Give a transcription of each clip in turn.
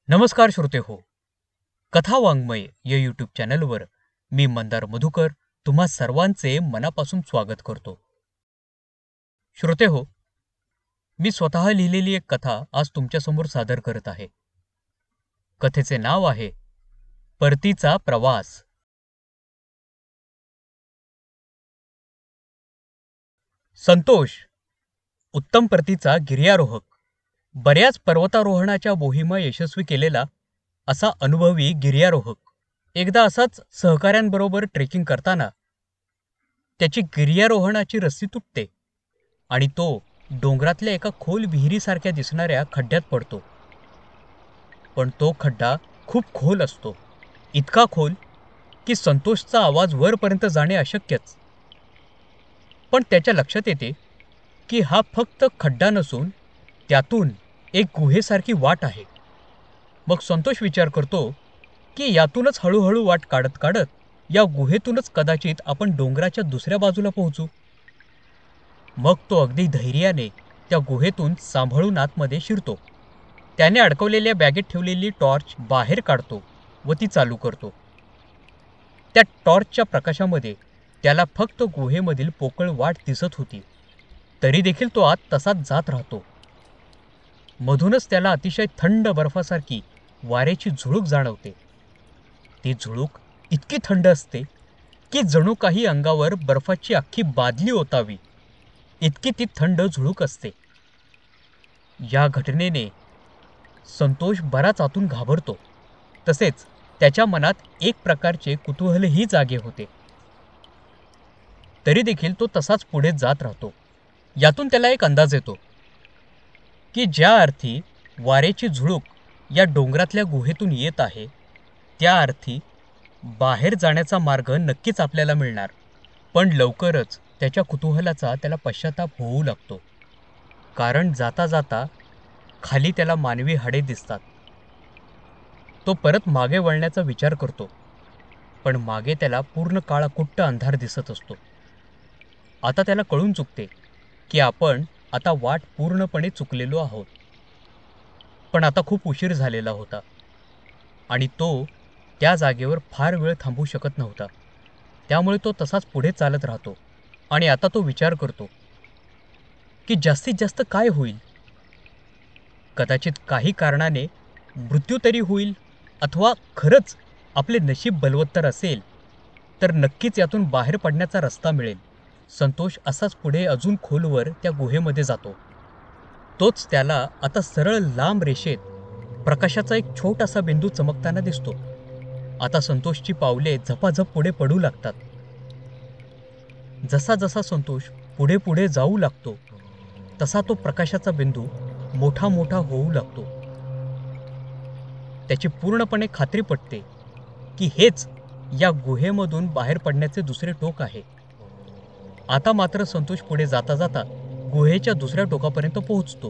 नमस्कार श्रोते हो. कथा वाङ्मय या यूट्यूब चॅनलवर मी मंदार मधुकर तुम्हा सर्वांचे मनापासून स्वागत करतो. श्रोते हो, मी स्वतः लिहिलेली एक कथा आज तुमच्यासमोर सादर करत आहे. कथेचे नाव आहे परतीचा प्रवास. संतोष उत्तम प्रतीचा गिर्यारोहक, बऱ्याच पर्वतारोहणाच्या मोहिमा यशस्वी केलेला असा अनुभवी गिर्यारोहक एकदा असाच सहकाऱ्यांबरोबर ट्रेकिंग करताना त्याची गिर्यारोहणाची रस्सी तुटते आणि तो डोंगरातल्या एका खोल विहिरीसारख्या दिसणाऱ्या खड्ड्यात पडतो. पण तो खड्डा खूप खोल असतो, इतका खोल की संतोषचा आवाज वरपर्यंत जाणे अशक्यच. पण त्याच्या लक्षात येते की हा फक्त खड्डा नसून त्यातून एक गुहेसारखी वाट आहे. मग संतोष विचार करतो की यातूनच हळूहळू वाट काढत काढत या गुहेतूनच कदाचित आपण डोंगराच्या दुसऱ्या बाजूला पोहोचू. मग तो अगदी धैर्याने त्या गुहेतून सांभाळून आतमध्ये शिरतो. त्याने अडकवलेल्या बॅगेत ठेवलेली टॉर्च बाहेर काढतो व ती चालू करतो. त्या टॉर्चच्या प्रकाशामध्ये त्याला फक्त गुहेमधील पोकळ वाट दिसत होती, तरी देखील तो आत तसाच जात राहतो. मधूनच त्याला अतिशय थंड बर्फासारखी वाऱ्याची झुळूक जाणवते. ती झुळूक इतकी थंड असते की जणू काही अंगावर बर्फाची अख्खी बादली ओतावी, इतकी ती थंड झुळूक असते. या घटनेने संतोष बराच आतून घाबरतो, तसेच त्याच्या मनात एक प्रकारचे कुतूहलही जागे होते. तरी देखील तो तसाच पुढे जात राहतो. यातून त्याला एक अंदाज येतो की ज्या अर्थी वाऱ्याची झुळूक या डोंगरातल्या गुहेतून येत आहे, त्या अर्थी बाहेर जाण्याचा मार्ग नक्कीच आपल्याला मिळणार. पण लवकरच त्याच्या कुतूहलाचा त्याला पश्चाताप होऊ लागतो, कारण जाता जाता खाली त्याला मानवी हाडे दिसतात. तो परत मागे वळण्याचा विचार करतो, पण मागे त्याला पूर्ण काळाकुट्ट अंधार दिसत असतो. आता त्याला कळून चुकते की आपण आता वाट पूर्णपणे चुकलेलो आहोत. पण आता खूप उशीर झालेला होता आणि तो त्या जागेवर फार वेळ थांबू शकत नव्हता. त्यामुळे तो तसाच पुढे चालत राहतो आणि आता तो विचार करतो की जास्तीत जास्त काय होईल. कदाचित काही कारणाने मृत्यू तरी होईल, अथवा खरंच आपले नशीब बलवत्तर असेल तर नक्कीच यातून बाहेर पडण्याचा रस्ता मिळेल. संतोष असाच पुढे अजून खोलवर त्या गुहेमध्ये जातो. तोच त्याला आता सरळ लांब रेषेत प्रकाशाचा एक छोटासा बिंदू चमकताना दिसतो. आता संतोषची पावले झपाझप पुढे पडू लागतात. जसा जसा संतोष पुढे पुढे जाऊ लागतो तसा तो प्रकाशाचा बिंदू मोठा मोठा होऊ लागतो. त्याची पूर्णपणे खात्री पटते की हेच या गुहेमधून बाहेर पडण्याचे दुसरे टोक आहे. आता मात्र संतोष पुढे जाता जाता गुहेच्या दुसऱ्या टोकापर्यंत पोहोचतो.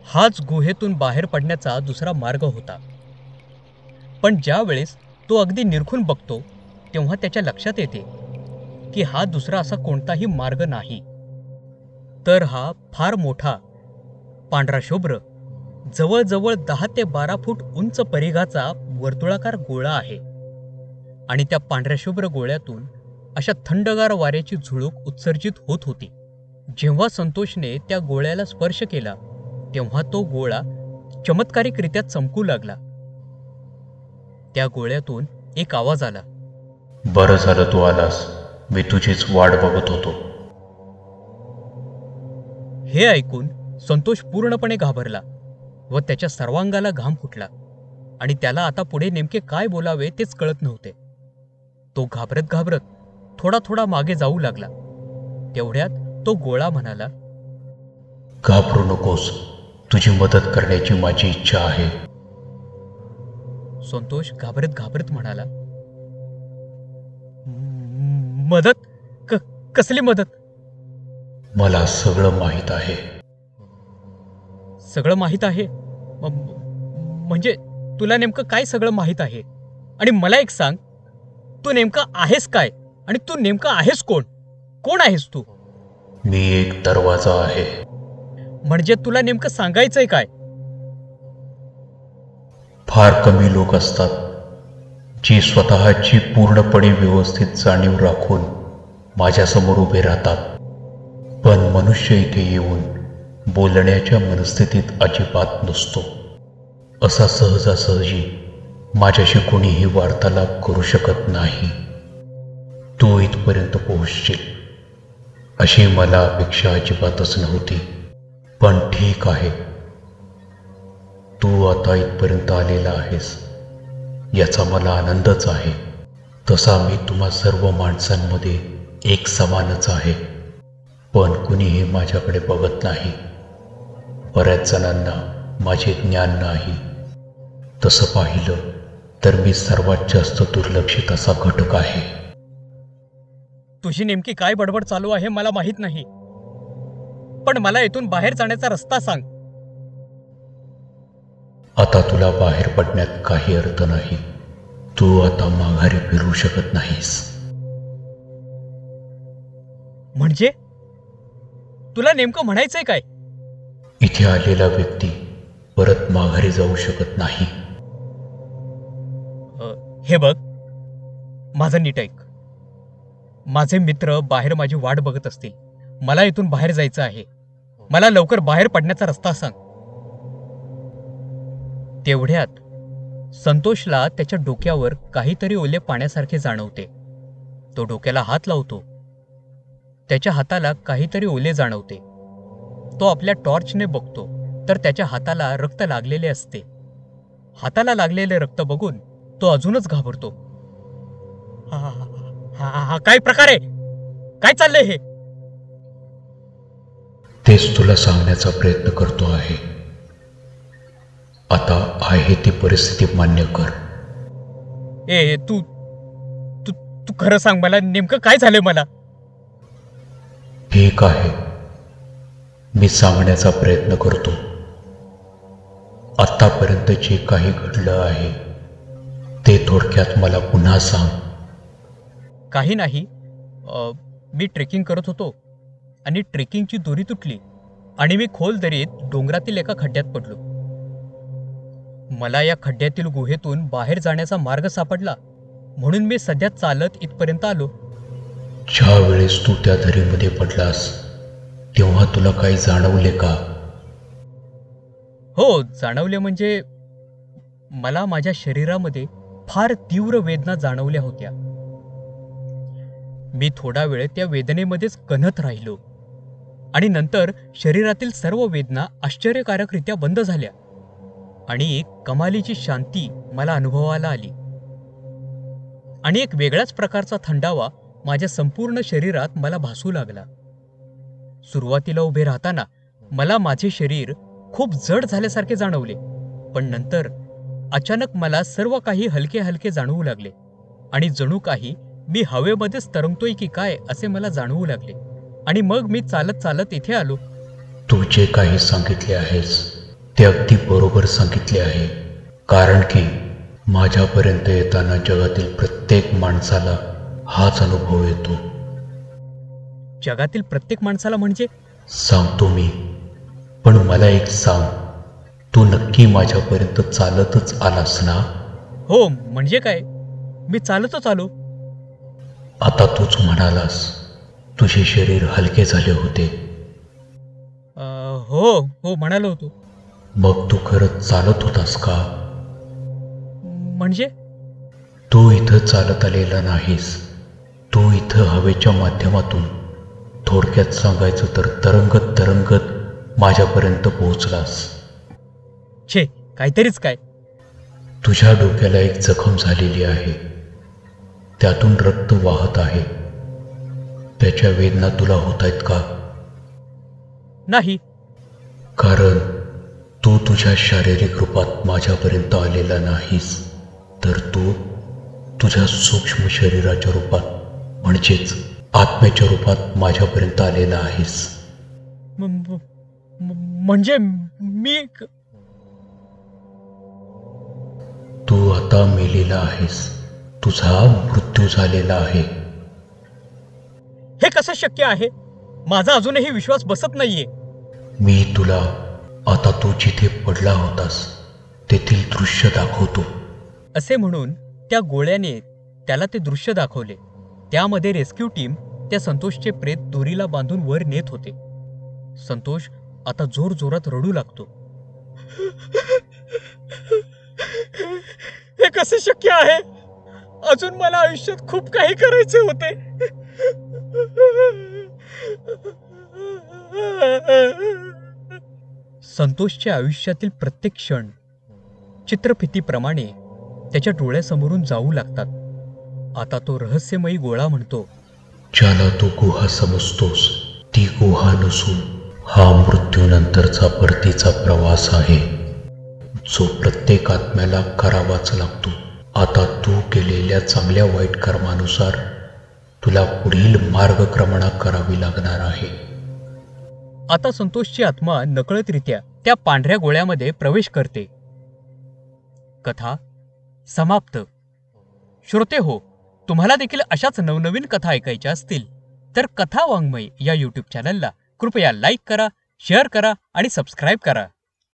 हाच गुहेतून बाहेर पडण्याचा दुसरा मार्ग होता. पण ज्या वेळेस तो अगदी निरखून बघतो तेव्हा त्याच्या लक्षात येते की हा दुसरा असा कोणताही मार्ग नाही, तर हा फार मोठा पांढरा शुभ्र जवळजवळ 10 ते 12 फूट उंच परिघाचा वर्तुळाकार गोळा आहे. आणि त्या पांढऱ्या शुभ्र गोळ्यातून अशा थंडगार वाऱ्याची झुळूक उत्सर्जित होत होती. जेव्हा संतोषने त्या गोळ्याला स्पर्श केला तेव्हा तो गोळा चमत्कारिकरित्या चमकू लागला. त्या गोळ्यातून एक आवाज आला, बरं झालं तू आलास, मी तुझीच वाट बघत होतो. हे ऐकून संतोष पूर्णपणे घाबरला व त्याच्या सर्वांगाला घाम फुटला आणि त्याला आता पुढे नेमके काय बोलावे तेच कळत नव्हते. तो घाबरत घाबरत थोडा थोडा मागे जाऊ लागला. तेवढ्यात तो गोळा म्हणाला, घाबरू नकोस, तुझी मदत करण्याची माझी इच्छा आहे. संतोष घाबरत घाबरत म्हणाला, मदत? कसली मदत? मला सगळं माहीत आहे. सगळं माहीत आहे? म्हणजे तुला नेमकं काय सगळं माहीत आहे? आणि मला एक सांग, तू नेमका आहेस काय आणि तू नेमका आहेस कोण? कोण आहेस तू? मी एक दरवाजा आहे. म्हणजे तुला नेमकं सांगायचंय काय? फार कमी लोक असतात जी स्वतःची पूर्णपणे व्यवस्थित जाणीव राखून माझ्यासमोर उभे राहतात. पण मनुष्य इथे येऊन बोलण्याच्या मनस्थितीत अजिबात नसतो. असा सहजासहजी माझ्याशी कोणीही वार्तालाप करू शकत नाही. तू इथपर्यंत पोहोचशील अशी मला अपेक्षा अजिबातच नव्हती. पण ठीक आहे, तू आता इथपर्यंत आलेला आहेस याचा मला आनंदच आहे. तसा मी तुम्हा सर्व माणसांमध्ये एक समानच आहे. पण कुणीही माझ्याकडे बघत नाही. बऱ्याच जणांना माझे ज्ञान नाही. तसं पाहिलं तर मी सर्वात जास्त दुर्लक्षित असा घटक आहे. तुझी नेमकी काय बडबड चालू आहे मला माहीत नाही, पण मला इथून बाहेर जाण्याचा रस्ता सांग. आता तुला बाहेर पडण्यात काही अर्थ नाही. तू आता माघारी फिरू शकत नाहीस. म्हणजे तुला नेमकं म्हणायचंय काय? इथे आलेला व्यक्ती परत माघारी जाऊ शकत नाही. हे बघ, माझं नीट ऐक. माझे मित्र बाहेर माझी वाट बघत असतील. मला इथून बाहेर जायचं आहे. मला लवकर बाहेर पडण्याचा रस्ता सांग. तेवढ्यात संतोषला त्याच्या डोक्यावर काहीतरी ओले पाण्यासारखे जाणवते. तो डोक्याला हात लावतो. त्याच्या हाताला काहीतरी ओले जाणवते. तो आपल्या टॉर्चने बघतो तर त्याच्या हाताला रक्त लागलेले असते. हाताला लागलेले रक्त बघून तो अजूनच घाबरतो. हा काय प्रकार आहे? काय चाललंय हे? तेच तुला सांगण्याचा प्रयत्न करतो आहे. आता आहे ती परिस्थिती मान्य कर. ए तू तू तू खरं सांग, मला नेमकं काय झालंय मला? ठीक आहे, मी सांगण्याचा प्रयत्न करतो. आतापर्यंत जे काही घडलं आहे ते थोडक्यात मला पुन्हा सांग. काही नाही. मी ट्रेकिंग करत होतो आणि ट्रेकिंगची दोरी तुटली आणि मी खोल दरीत डोंगरातील एका खड्ड्यात पडलो. मला या खड्ड्यातील गुहेतून बाहेर जाण्याचा मार्ग सापडला म्हणून मी सध्या चालत इथपर्यंत आलो. ज्या वेळेस तू त्या दरीमध्ये पडलास तेव्हा तुला काही जाणवले का? हो, जाणवले. म्हणजे मला माझ्या शरीरामध्ये फार तीव्र वेदना जाणवल्या होत्या. मी थोडा वेळ त्या वेदनेमध्येच कण्हत राहिलो आणि नंतर शरीरातील सर्व वेदना आश्चर्यकारकरित्या बंद झाल्या आणि एक कमालीची शांती मला अनुभवायला आली आणि एक वेगळ्याच प्रकारचा थंडावा माझ्या संपूर्ण शरीरात मला भासू लागला. सुरुवातीला उभे राहताना मला माझे शरीर खूप जड झाल्यासारखे जाणवले, पण नंतर अचानक मला सर्व काही हलके हलके जाणवू लागले आणि जणू काही मी हवेमध्येच तरंगतोय की काय असे मला जाणवू लागले. आणि मग मी चालत चालत इथे आलो. तू जे काही सांगितले आहेस ते अगदी बरोबर सांगितले आहे. कारण की माझ्यापर्यंत येताना जगातील प्रत्येक माणसाला हाच अनुभव येतो. जगातील प्रत्येक माणसाला म्हणजे? सांगतो मी, पण मला एक सांग, तू नक्की माझ्यापर्यंत चालतच आलास ना? हो. म्हणजे काय, मी चालतच आलो. आता तूच म्हणालास तुझे शरीर हलके झाले होते. हो हो म्हणालो होतो. मग तू खरंच चालत होतास का? म्हणजे? तू इथं चालत आलेला नाहीस. तू इथं हवेच्या माध्यमातून, थोडक्यात सांगायचं तर तरंगत तरंगत माझ्यापर्यंत पोहोचलास. छे, काहीतरीच काय. तुझ्या डोक्याला एक जखम झालेली आहे. त्यातून रक्त वाहत आहे. त्याच्या वेदना तुला होत आहेत का? नाही. कारण तू तुझ्या शारीरिक रूपात माझ्यापर्यंत आलेला नाहीस, तर तू तुझ्या सूक्ष्म शरीराच्या रूपात म्हणजेच आत्म्याच्या रूपात माझ्यापर्यंत आलेला आहेस. म्हणजे मी? तू आता मेलेला आहेस. तुझा मृत्यू झालेला आहे. हे कसं शक्य आहे? माझा अजूनही विश्वास बसत नाहीये. मी तुला आता तू जिथे पडला होतास तेथील दृश्य दाखवतो. असे म्हणून त्या गोळ्याने त्याला ते दृश्य दाखवले. त्यामध्ये रेस्क्यू टीम त्या संतोषचे प्रेत दोरीला बांधून वर नेत होते. संतोष आता जोर जोरात रडू लागतो. हे कसे शक्य आहे? अजून मला आयुष्यात खूप काही करायचे होते. संतोषच्या आयुष्यातील प्रत्येक क्षण चित्रफितीप्रमाणे त्याच्या डोळ्यासमोरून जाऊ लागतात. आता तो रहस्यमयी गोळा म्हणतो, ज्याला तू गुहा समजतोस ती गुहा नसून हा मृत्यूनंतरचा परतीचा प्रवास आहे, जो प्रत्येक आत्म्याला करावाच लागतो. आता तू केलेल्या चांगल्या वाईट कर्मानुसार तुला पुढील मार्गक्रमणा करावी लागणार आहे. आता संतोषची आत्मा नकळतरित्या त्या पांढऱ्या गोळ्यामध्ये प्रवेश करते. कथा समाप्त. श्रोते हो, तुम्हाला देखील अशाच नवनवीन कथा ऐकायच्या असतील तर कथा वाङ्मय या यूट्यूब चॅनलला कृपया लाईक करा, शेअर करा आणि सबस्क्राईब करा.